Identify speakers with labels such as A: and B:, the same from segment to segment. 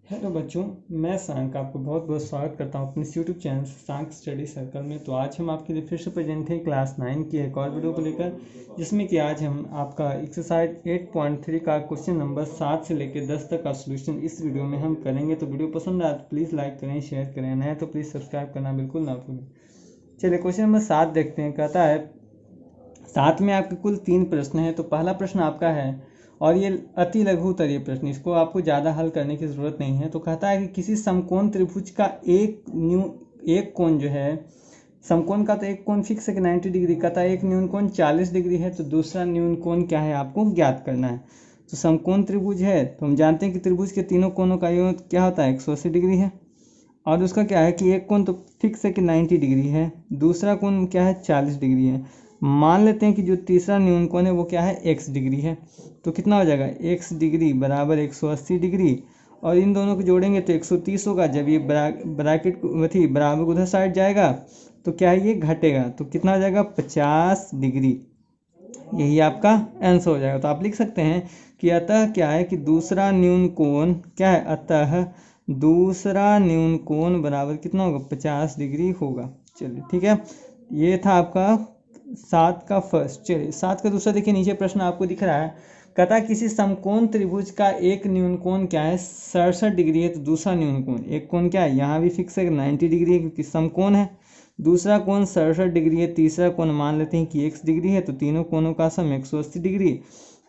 A: Hello बच्चों, मैं सांक आपको बहुत बहुत स्वागत करता हूं अपने यूट्यूब चैनल सांक स्टडी सर्कल में। तो आज हम आपके लिए फिर से प्रेजेंट हैं क्लास 9 की एक और वीडियो को लेकर, जिसमें कि आज हम आपका एक्सरसाइज 8.3 का क्वेश्चन नंबर 7 से लेकर 10 तक का सोल्यूशन इस वीडियो में हम करेंगे। तो वीडियो पसंद आए तो प्लीज़ लाइक करें, शेयर करें, नया तो प्लीज़ सब्सक्राइब करना बिल्कुल ना भूलें। चलिए क्वेश्चन नंबर 7 देखते हैं। कहता है 7 में आपके कुल 3 प्रश्न हैं। तो पहला प्रश्न आपका है, और ये अति लघु उत्तरीय प्रश्न, इसको आपको ज़्यादा हल करने की ज़रूरत नहीं है। तो कहता है कि किसी समकोण त्रिभुज का एक कोण जो है, समकोण का तो एक कोण फिक्स है कि 90 डिग्री का था, एक न्यून कोण 40 डिग्री है। तो दूसरा न्यून कोण क्या है आपको ज्ञात करना है। तो समकोण त्रिभुज है तो हम जानते हैं कि त्रिभुज के तीनों कोणों का योग क्या होता है, 180 डिग्री है। और उसका क्या है कि एक कोण तो फिक्स है कि 90 डिग्री है, दूसरा कोण क्या है 40 डिग्री है। मान लेते हैं कि जो तीसरा न्यून कोण है वो क्या है, x डिग्री है। तो कितना हो जाएगा, x डिग्री बराबर 180 डिग्री, और इन दोनों को जोड़ेंगे तो 130 होगा। जब ये ब्रैकेट वही बराबर उधर साइड जाएगा तो क्या है, ये घटेगा। तो कितना हो जाएगा, 50 डिग्री। यही आपका आंसर हो जाएगा। तो आप लिख सकते हैं कि अतः क्या है कि दूसरा न्यून कोण क्या है, अतः दूसरा न्यून कोण बराबर कितना होगा, 50 डिग्री होगा। चलिए ठीक है, ये था आपका 7 का फर्स्ट। चलिए 7 का दूसरा देखिए, नीचे प्रश्न आपको दिख रहा है। कहता किसी समकोण त्रिभुज का एक न्यून कोण क्या है, 67 डिग्री है। तो दूसरा न्यून कोण, एक कोण क्या है यहाँ भी फिक्स है 90 डिग्री है क्योंकि समकोण है। दूसरा कोण 67 डिग्री है। तीसरा कोण मान लेते हैं कि x डिग्री है। तो तीनों कोणों का सम 180 डिग्री।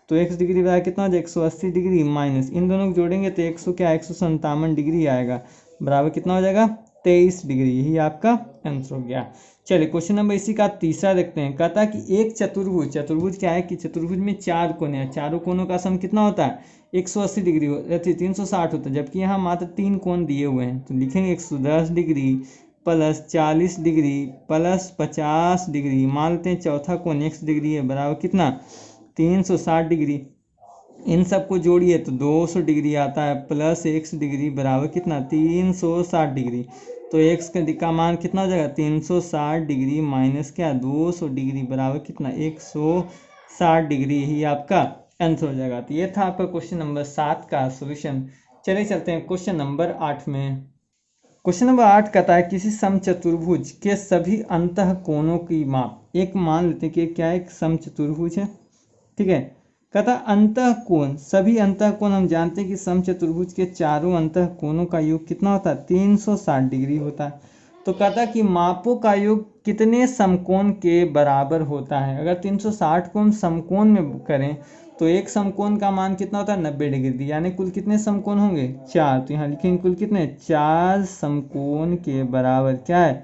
A: तो x डिग्री बराबर कितना हो जाएगा, 180 डिग्री माइनस इन दोनों को जोड़ेंगे तो 157 डिग्री आएगा, बराबर कितना हो जाएगा, 23 डिग्री। यही आपका आंसर हो गया। चलिए क्वेश्चन नंबर इसी का तीसरा देखते हैं। कहता है कि एक चतुर्भुज क्या है कि चतुर्भुज में 4 कोण है, चारों कोणों का सम कितना होता है, 180 डिग्री 360 होता है। जबकि यहाँ मात्र 3 कोण दिए हुए हैं। तो लिखेंगे 110 degree plus 40 degree plus 50 degree. मान लेते हैं चौथा कोण x डिग्री है, बराबर कितना, 360 डिग्री। इन सबको जोड़िए तो 200 डिग्री आता है, प्लस x डिग्री बराबर कितना, 360 डिग्री। तो x का मान कितना हो जाएगा, 360 डिग्री माइनस क्या, 200 डिग्री बराबर कितना, 160 डिग्री। ही आपका आंसर हो जाएगा। तो ये था आपका क्वेश्चन नंबर 7 का सॉल्यूशन। चलिए चलते हैं क्वेश्चन नंबर 8 में। क्वेश्चन नंबर 8 कहता है किसी समचतुर्भुज के सभी अंतः कोणों की माप। एक मान लेते हैं कि क्या है, एक समचतुर्भुज है, ठीक है। कहता अंतः कोण, सभी अंतः कोण हम जानते हैं कि समचतुर्भुज के चारों अंतः कोणों का योग कितना होता है, 360 डिग्री होता है। तो कहता कि मापों का योग कितने समकोण के बराबर होता है। अगर 360 को हम समकोण में करें तो एक समकोण का मान कितना होता है, 90 डिग्री। यानी कुल कितने समकोण होंगे, 4। तो यहाँ लिखेंगे कुल कितने, 4 समकोण के बराबर क्या है,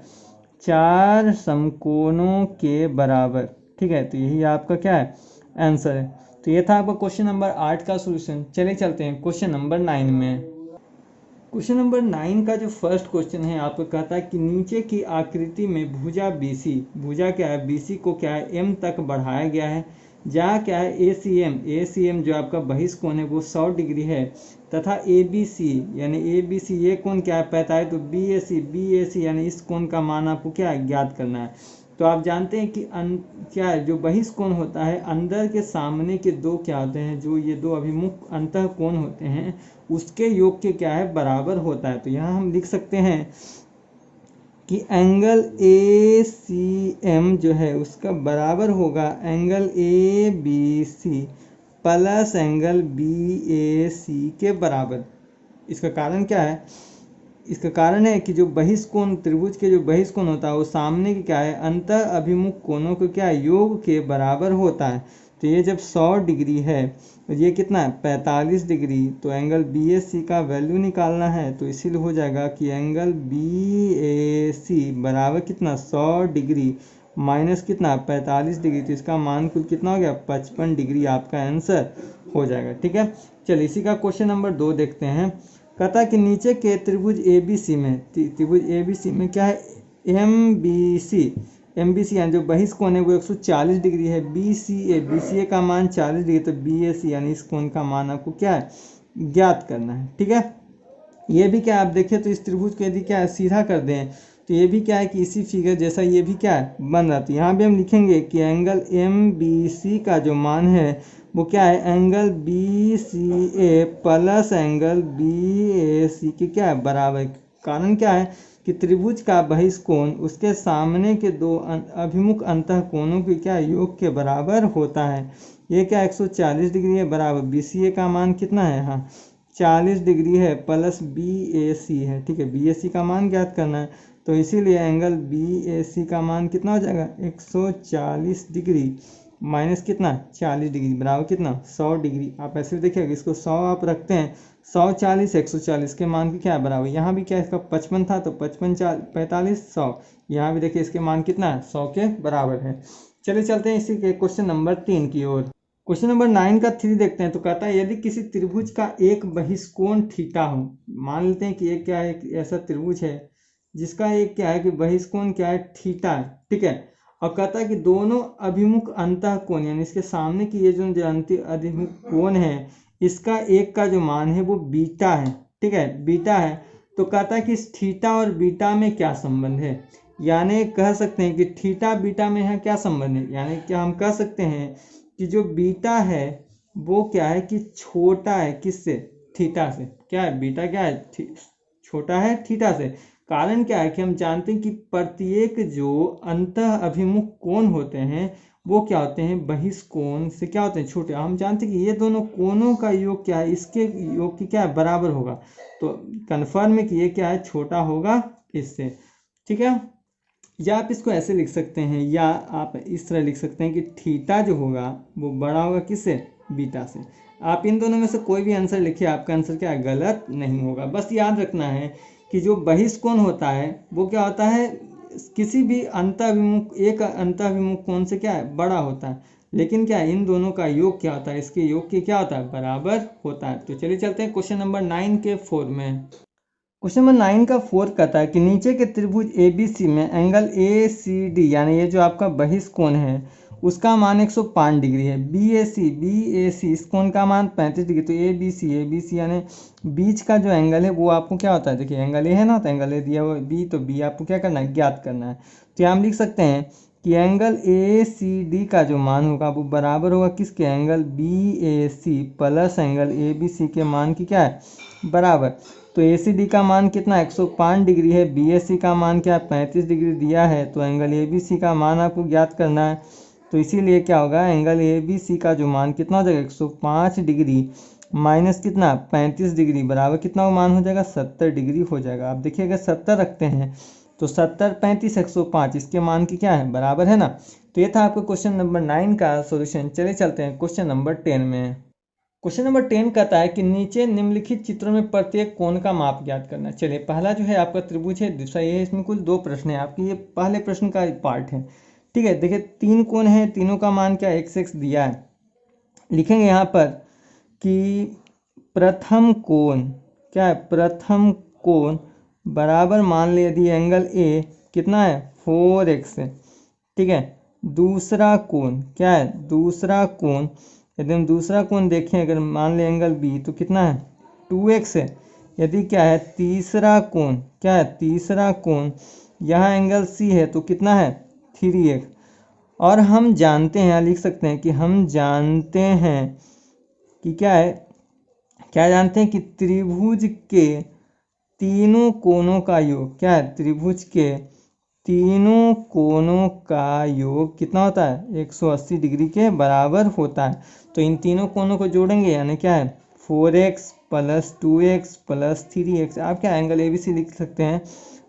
A: 4 समकोणों के बराबर, ठीक है। तो यही आपका क्या है, आंसर है। तो ये था आपका क्वेश्चन नंबर 8 का सॉल्यूशन। चलिए चलते हैं क्वेश्चन नंबर 9 में। क्वेश्चन नंबर 9 का जो फर्स्ट क्वेश्चन है आपको कहता है कि नीचे की आकृति में भुजा BC, भुजा क्या है, BC को क्या है, M तक बढ़ाया गया है। जहाँ क्या है ACM जो आपका बहिष्कोण है वो 100 डिग्री है, तथा ABC यानी ABC ये कोण क्या है, 45। तो BAC यानी इस कोण का मान आपको क्या है, ज्ञात करना है। तो आप जानते हैं कि क्या है, जो बहिष्कोण होता है अंदर के सामने के दो क्या होते हैं, जो ये दो अभिमुख अंतः कोण होते हैं उसके योग के क्या है, बराबर होता है। तो यहाँ हम लिख सकते हैं कि एंगल ACM जो है उसका बराबर होगा angle ABC plus angle BAC के बराबर। इसका कारण क्या है, इसका कारण है कि जो बहिष्कोण, त्रिभुज के जो बहिष्कोण होता है वो सामने के क्या है, अंतः अभिमुख कोणों के क्या है, योग के बराबर होता है। तो ये जब 100 डिग्री है तो ये कितना है, 45 डिग्री। तो एंगल BAC का वैल्यू निकालना है, तो इसीलिए हो जाएगा कि एंगल BAC बराबर कितना, 100 डिग्री माइनस कितना, 45 डिग्री। तो इसका मान कुल कितना हो गया, 55 डिग्री आपका आंसर हो जाएगा, ठीक है। चलिए इसी का क्वेश्चन नंबर 2 देखते हैं। कहता है कि नीचे के त्रिभुज ABC में, त्रिभुज ABC में क्या है, MBC यानी जो बहिष्कोण है वो 140 डिग्री है। BCA का मान 40 डिग्री। तो BAC यानी इस कोण का मान आपको क्या है, ज्ञात करना है, ठीक है। ये भी क्या आप देखें तो इस त्रिभुज को यदि क्या है सीधा कर दें तो ये भी क्या है कि इसी फिगर जैसा ये भी क्या है बन रहा है। तो यहाँ भी हम लिखेंगे कि एंगल MBC का जो मान है वो क्या है, angle B C A plus angle B A सी के क्या है, बराबर। कारण क्या है कि त्रिभुज का बहिष्कोण उसके सामने के दो अभिमुख अंतः कोणों के क्या योग के बराबर होता है। ये क्या 140 डिग्री है, बराबर बी सी ए का मान कितना है, हाँ 40 डिग्री है, प्लस बी ए सी है। ठीक है, बी ए सी का मान ज्ञात करना है, तो इसीलिए एंगल बी ए सी का मान कितना हो जाएगा, 140 डिग्री माइनस कितना 40 डिग्री बराबर कितना 100 डिग्री। आप ऐसे भी देखिएगा, इसको 100 आप रखते हैं, 100 40 140 के मान की क्या है, बराबर। यहाँ भी क्या इसका 55 था तो 55 45 100, यहाँ भी देखिए इसके मान कितना है, 100 के बराबर है। चलिए चलते हैं इसी के क्वेश्चन नंबर 3 की ओर। क्वेश्चन नंबर 9 का 3 देखते हैं। तो कहता है यदि किसी त्रिभुज का एक बहिष्कोण थीटा हो, मान लेते हैं कि एक क्या है, एक ऐसा त्रिभुज है जिसका एक क्या है कि बहिष्कोण क्या है, थीटा है। ठीक है, और कहता है कि दोनों अभिमुख अंतः कोण यानी इसके सामने की ये जो अभिमुख कोण है, इसका एक का जो मान है वो बीटा है। ठीक है, बीटा है। तो कहता है कि इस थीटा और बीटा में क्या संबंध है, यानी कह सकते हैं कि थीटा बीटा में है क्या संबंध है, यानी क्या हम कह सकते हैं कि जो बीटा है वो क्या है कि छोटा है किससे, थीटा से। क्या है, बीटा क्या है, छोटा है थीटा से। कारण क्या है कि हम जानते हैं कि प्रत्येक जो अंतः अभिमुख कोण होते हैं वो क्या होते हैं, बहिष्कोण से क्या होते हैं, छोटे। हम जानते हैं कि ये दोनों कोणों का योग क्या है, इसके योग की क्या है, बराबर होगा। तो कन्फर्म है कि ये क्या है, छोटा होगा इससे। ठीक है, या आप इसको ऐसे लिख सकते हैं, या आप इस तरह लिख सकते हैं कि थीटा जो होगा वो बड़ा होगा किससे, बीटा से। आप इन दोनों में से कोई भी आंसर लिखिए, आपका आंसर क्या है, गलत नहीं होगा। बस याद रखना है कि जो बहिष्कोण होता है वो क्या होता है, किसी भी अंतःविमुख एक अंतःविमुख कोण से क्या है, बड़ा होता है। लेकिन क्या इन दोनों का योग क्या होता है, इसके योग के क्या होता है, बराबर होता है। तो चलिए चलते हैं क्वेश्चन नंबर 9 के 4 में। क्वेश्चन नंबर 9 का 4 कहता है कि नीचे के त्रिभुज ए बी सी में एंगल ए सी डी यानी ये जो आपका बहिष्कोण है उसका मान 105 डिग्री है। बी ए सी इस कोण का मान 35 डिग्री। तो ए बी सी यानी बीच का जो एंगल है वो आपको क्या होता है, देखिए एंगल ए है ना, तो एंगल ए दिया हुआ बी, तो बी आपको क्या करना है, ज्ञात करना है। तो यहाँ हम लिख सकते हैं कि एंगल ए सी डी का जो मान होगा वो बराबर होगा किसके, angle B A C plus angle A B C के मान की क्या है, बराबर। तो ए सी डी का मान कितना 105 डिग्री है, बी ए सी का मान क्या 35 डिग्री दिया है, तो एंगल ए बी सी का मान आपको ज्ञात करना है। तो इसीलिए क्या होगा, एंगल ए बी सी का जो मान कितना हो जाएगा 105 डिग्री माइनस कितना 35 डिग्री बराबर कितना मान हो जाएगा, 70 डिग्री हो जाएगा। आप देखिए अगर 70 रखते हैं तो 70 35 105 इसके मान की क्या है, बराबर है ना। तो ये था आपका क्वेश्चन नंबर 9 का सॉल्यूशन। चले चलते हैं क्वेश्चन नंबर 10 में। क्वेश्चन नंबर 10 कहता है कि नीचे निम्नलिखित चित्रों में प्रत्येक कोण का माप ज्ञात करना। चलिए पहला जो है आपका त्रिभुज है, दूसरा ये है, इसमें कुल 2 प्रश्न है आपके, ये पहले प्रश्न का पार्ट है। ठीक है, देखिए 3 कोण है, तीनों का मान क्या x दिया है। लिखेंगे यहाँ पर कि प्रथम कोण क्या है, प्रथम कोण बराबर मान ले यदि एंगल ए कितना है 4x है। ठीक है, दूसरा कोण क्या है, दूसरा कोण यदि हम दूसरा कोण देखें अगर मान ले एंगल बी तो कितना है 2x है। यदि क्या है तीसरा कोण क्या है, तीसरा कोण यहाँ एंगल सी है तो कितना है 3x। और हम जानते हैं, यहाँ लिख सकते हैं कि हम जानते हैं कि क्या है, क्या जानते हैं कि त्रिभुज के तीनों कोणों का योग क्या है, त्रिभुज के तीनों कोणों का योग कितना होता है 180 डिग्री के बराबर होता है। तो इन तीनों कोणों को जोड़ेंगे यानी क्या है 4x plus 2x plus 3x। आप क्या एंगल ए बी सी लिख सकते हैं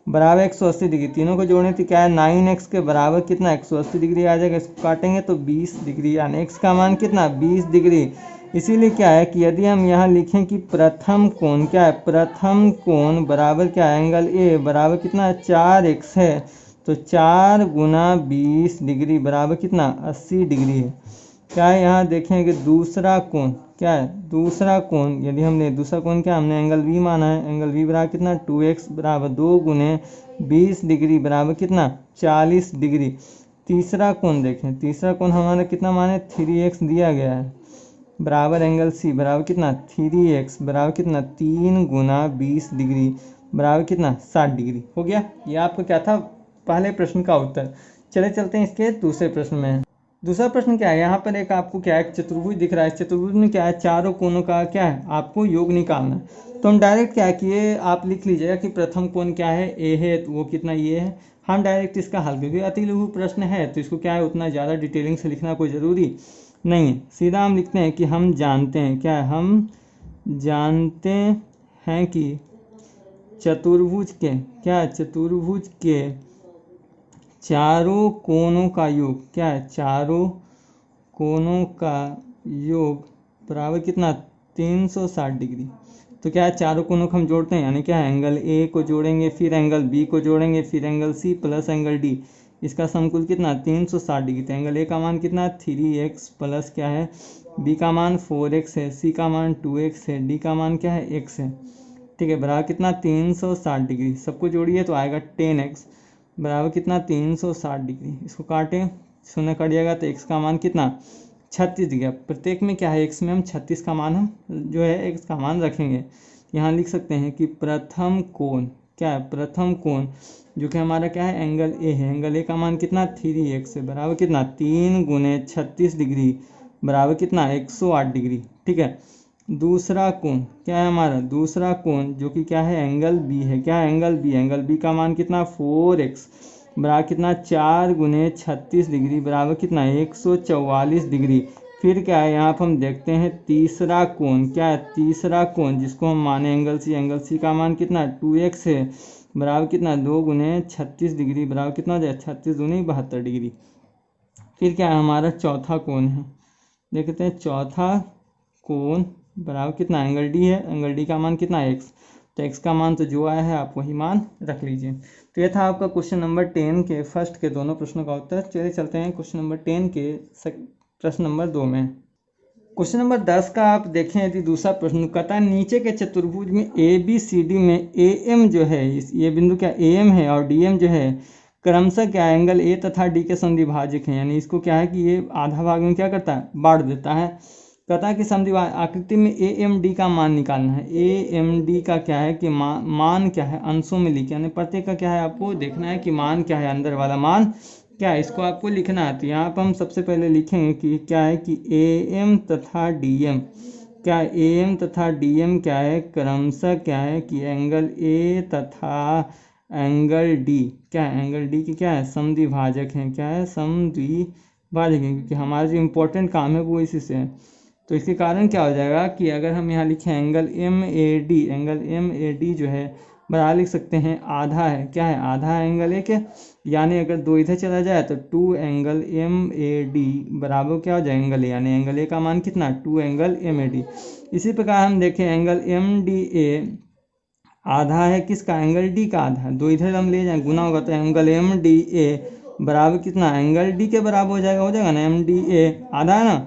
A: बराबर 180 डिग्री। तीनों को जोड़ने तो क्या है 9x के बराबर कितना 180 डिग्री आ जाएगा। इसको काटेंगे तो 20 डिग्री यानी x का मान कितना 20 डिग्री। इसीलिए क्या है कि यदि हम यहाँ लिखें कि प्रथम कोण क्या है, प्रथम कोण बराबर क्या है एंगल ए बराबर कितना 4x है, तो 4 गुना 20 डिग्री बराबर कितना 80 डिग्री है। क्या है यहाँ देखेंगे दूसरा कोण क्या है, दूसरा कोण यदि हमने दूसरा कोण क्या हमने एंगल बी माना है, एंगल बी बराबर कितना 2x बराबर 2 गुने 20 डिग्री बराबर कितना 40 डिग्री। तीसरा कोण देखें, तीसरा कोण हमारा कितना माने 3x दिया गया है बराबर एंगल सी बराबर कितना 3x बराबर कितना 3 गुना 20 डिग्री बराबर कितना 60 डिग्री हो गया। ये आपका क्या था पहले प्रश्न का उत्तर। चले चलते हैं इसके दूसरे प्रश्न में। दूसरा प्रश्न क्या है, यहाँ पर एक आपको क्या है, एक चतुर्भुज दिख रहा है। इस चतुर्भुज में क्या है, चारों कोनों का क्या है, आपको योग निकालना है। तो हम डायरेक्ट क्या किए, आप लिख लीजिएगा कि प्रथम कोण क्या है, ए है, तो वो कितना ये है। हम डायरेक्ट इसका हल, क्योंकि अति लघु प्रश्न है तो इसको क्या है, उतना ज़्यादा डिटेलिंग से लिखना कोई ज़रूरी नहीं है। सीधा हम लिखते हैं कि हम जानते हैं, क्या है, हम जानते हैं कि चतुर्भुज के, क्या है, चतुर्भुज के चारों कोनों का योग, क्या है, चारों कोनों का योग बराबर कितना, 360 डिग्री। तो क्या है, चारों कोनों को हम जोड़ते हैं, यानी क्या है, एंगल ए को जोड़ेंगे, फिर एंगल बी को जोड़ेंगे, फिर angle C plus angle D, इसका समकुल कितना, 360 डिग्री। तो एंगल ए का मान कितना, 3x प्लस क्या है, बी का मान 4x है, सी का मान 2x है, डी का मान क्या है, x है। ठीक है, बराबर कितना, 360 डिग्री। सबको जोड़िए तो आएगा 10x बराबर कितना, 360 डिग्री। इसको काटें, शून्य कट जाएगा तो x का मान कितना, 36 डिग्री। प्रत्येक में क्या है, x में हम 36 का मान हम जो है x का मान रखेंगे। यहाँ लिख सकते हैं कि प्रथम कोण, क्या है, प्रथम कोण जो कि हमारा क्या है, एंगल ए है। एंगल ए का मान कितना, 3x है, बराबर कितना, 3 गुने 36 डिग्री बराबर कितना, 108 डिग्री। ठीक है, दूसरा कोण क्या है हमारा, दूसरा कोण जो कि क्या है, एंगल बी है। क्या है, एंगल बी। एंगल बी का मान कितना, 4x बराबर कितना, 4 गुने 36 डिग्री बराबर कितना, 144 डिग्री। फिर क्या है, यहाँ पर हम देखते हैं तीसरा कोण, क्या है, तीसरा कोण जिसको हम माने एंगल सी। एंगल सी का मान कितना, 2x है, बराबर कितना, 2 गुने 36 डिग्री बराबर कितना हो जाए, 36 दूनी 72 डिग्री। फिर क्या है, हमारा चौथा कोण है, देखते हैं चौथा कोण बराबर कितना, एंगल डी है। एंगल डी का मान कितना, x। तो x का मान तो जो आया है आप वही मान रख लीजिए। तो ये था आपका क्वेश्चन नंबर 10 के फर्स्ट के दोनों प्रश्नों का उत्तर। चलिए चलते हैं क्वेश्चन नंबर 10 के प्रश्न नंबर 2 में। क्वेश्चन नंबर 10 का आप देखें यदि दूसरा प्रश्न कहता है, नीचे के चतुर्भुज में ए बी सी डी में ए एम जो है, ये बिंदु क्या ए एम है और डी एम जो है क्रमशः क्या एंगल ए तथा डी के समद्विभाजक हैं। यानी इसको क्या है कि ये आधा भाग में क्या करता है, बांट देता है। कहता है कि समद्विभाजक आकृति में ए एम डी का मान निकालना है। ए एम डी का क्या है कि मान क्या है, अंशों में लिखे, यानी प्रत्येक का क्या है आपको देखना है कि मान क्या है, अंदर वाला मान क्या है, इसको आपको लिखना है। तो यहाँ पर हम सबसे पहले लिखेंगे कि क्या है कि ए एम तथा डी एम, क्या ए एम तथा डी एम क्या है, क्रमशः क्या है कि एंगल ए तथा एंगल डी, क्या है, एंगल डी की क्या है, समद्विभाजक हैं। क्या है, समद्विभाजक हैं, क्योंकि हमारा जो इम्पोर्टेंट काम है वो इसी से है। तो इसके कारण क्या हो जाएगा कि अगर हम यहाँ लिखें angle M A D, angle M A D जो है बराबर लिख सकते हैं आधा है, क्या है, आधा है एंगल ए के। यानी अगर 2 इधर चला जाए तो 2 एंगल एम ए डी बराबर क्या हो जाए, एंगल ए। यानी एंगल ए का मान कितना, 2 एंगल एम ए डी। इसी प्रकार हम देखें एंगल एम डी ए आधा है किसका, एंगल डी का आधा। 2 इधर हम ले जाए गुना होगा तो एंगल एम डी ए बराबर कितना, एंगल डी के बराबर हो जाएगा ना, एम डी ए आधा है ना।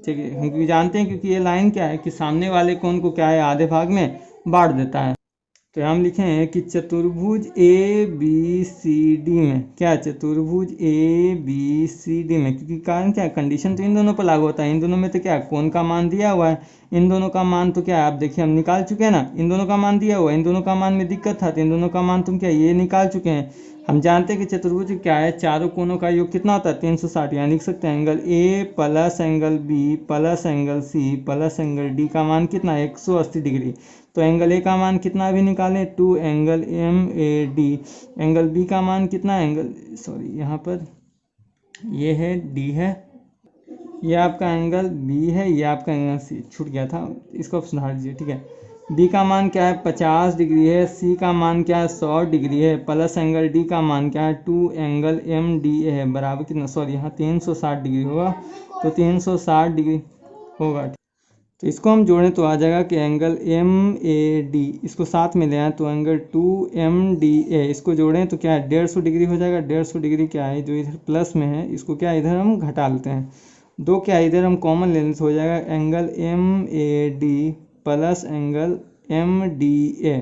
A: ठीक है, हम जानते हैं क्योंकि ये लाइन क्या है कि सामने वाले कोण को क्या है, आधे भाग में बांट देता है। तो हम लिखें कि चतुर्भुज ए बी सी डी में, क्या चतुर्भुज ए बी सी डी में, क्योंकि कारण क्या है, कंडीशन तो इन दोनों पर लागू होता है। इन दोनों में तो क्या कोण का मान दिया हुआ है, इन दोनों का मान तो क्या है आप देखिए हम निकाल चुके हैं ना। इन दोनों का मान दिया हुआ है, इन दोनों का मान में दिक्कत था तो इन दोनों का मान तुम क्या ये निकाल चुके हैं। हम जानते हैं कि चतुर्भुज क्या है, चारों कोनों का योग कितना होता है, 360। यहाँ लिख सकते हैं angle A plus angle B plus angle C plus angle D का मान कितना, 180 डिग्री। तो एंगल ए का मान कितना भी निकालें, 2 angle M A D. Angle B का मान कितना, यहाँ पर ये है डी है, ये आपका एंगल बी है, ये आपका एंगल सी, छूट गया था, इसको आप सुधार दीजिए। ठीक है, बी का मान क्या है, 50 डिग्री है, सी का मान क्या है, 100 डिग्री है, प्लस एंगल डी का मान क्या है, 2 एंगल एम डी ए है बराबर कितना, यहाँ 360 डिग्री होगा, तो 360 डिग्री होगा। तो इसको हम जोड़ें तो आ जाएगा कि एंगल एम ए डी, इसको साथ में ले आए तो एंगल 2 एम डी ए, इसको जोड़ें तो क्या है 150 डिग्री हो जाएगा। 150 डिग्री क्या है, जो इधर प्लस में है इसको क्या इधर हम घटा लेते हैं, 2 क्या इधर हम कॉमन लेने से हो जाएगा angle M A D plus angle M D A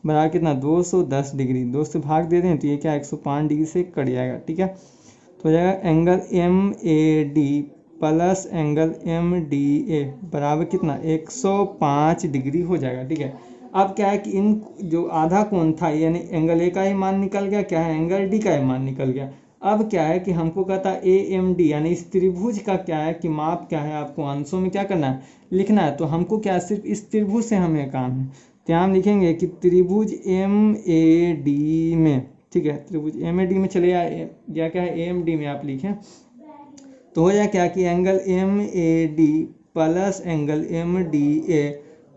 A: बराबर कितना, 210 डिग्री। 2 से भाग दे दें तो ये क्या 105 डिग्री से कट जाएगा। ठीक है, तो हो जाएगा angle M A D plus angle M D A बराबर कितना, 105 डिग्री हो जाएगा। ठीक है, अब क्या है कि इन जो आधा कोण था यानी एंगल ए का ही मान निकल गया, क्या है एंगल डी का ही मान निकल गया। अब क्या है कि हमको कहता है AMD, यानी इस त्रिभुज का क्या है कि माप क्या है, आपको अंशों में क्या करना है, लिखना है। तो हमको क्या, सिर्फ इस त्रिभुज से हमें काम है। तो हम लिखेंगे कि त्रिभुज MAD में, ठीक है, त्रिभुज MAD में चले या क्या है AMD में आप लिखें, तो हो जाए क्या कि angle MAD plus angle MDA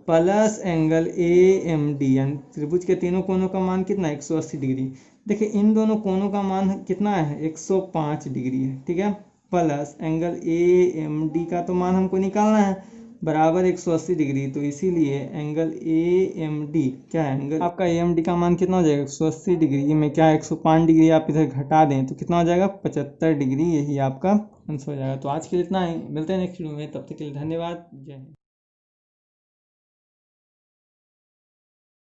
A: plus angle AMD, यानी त्रिभुज के तीनों कोनों का मान कितना है, 180 डिग्री। देखिए इन दोनों कोनों का मान कितना है, 105 डिग्री है, ठीक है, प्लस एंगल AMD का तो मान हमको निकालना है, बराबर 180 डिग्री। तो इसीलिए एंगल AMD क्या है, एंगल आपका AMD का मान कितना हो जाएगा, 180 डिग्री में क्या 105 डिग्री आप इधर घटा दें तो कितना हो जाएगा, 75 डिग्री, यही आपका आंसर हो जाएगा। तो आज के लिए इतना ही, मिलते हैं नेक्स्ट वीडियो में, तब तक के लिए धन्यवाद, जय हिंद।